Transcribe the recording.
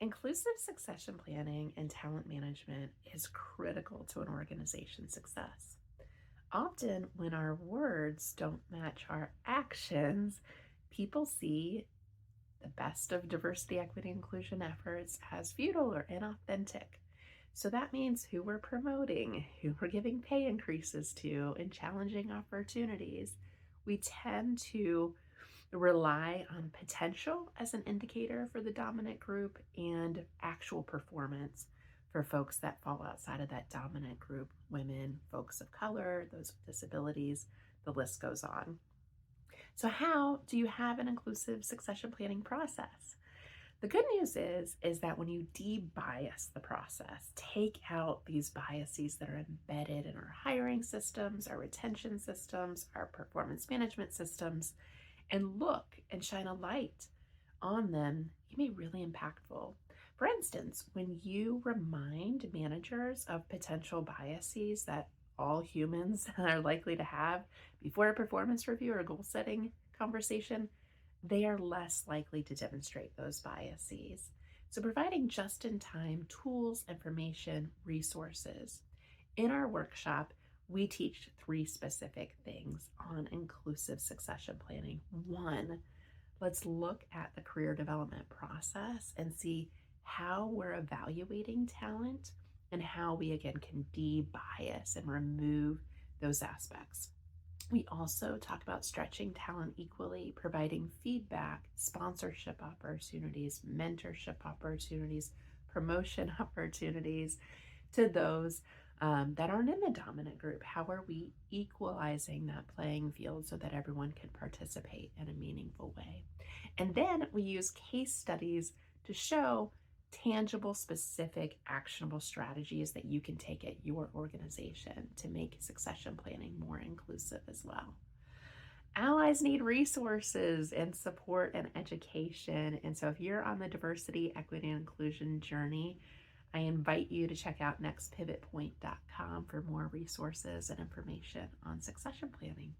Inclusive succession planning and talent management is critical to an organization's success. Often, when our words don't match our actions, people see the best of diversity, equity, inclusion efforts as futile or inauthentic. So that means who we're promoting, who we're giving pay increases to, and challenging opportunities. We tend to rely on potential as an indicator for the dominant group and actual performance for folks that fall outside of that dominant group: women, folks of color, those with disabilities, the list goes on. So, how do you have an inclusive succession planning process? The good news is that when you de-bias the process, take out these biases that are embedded in our hiring systems, our retention systems, our performance management systems, and look and shine a light on them, you may be really impactful. For instance, when you remind managers of potential biases that all humans are likely to have before a performance review or goal setting conversation, they are less likely to demonstrate those biases. So, providing just in time tools, information, resources. In our workshop, we teach three specific things on inclusive succession planning. One, let's look at the career development process and see how we're evaluating talent and how we again can de-bias and remove those aspects. We also talk about stretching talent equally, providing feedback, sponsorship opportunities, mentorship opportunities, promotion opportunities to those that aren't in the dominant group. How are we equalizing that playing field so that everyone can participate in a meaningful way? And then we use case studies to show tangible, specific, actionable strategies that you can take at your organization to make succession planning more inclusive as well. Allies need resources and support and education. And so if you're on the diversity, equity, and inclusion journey, I invite you to check out nextpivotpoint.com for more resources and information on succession planning.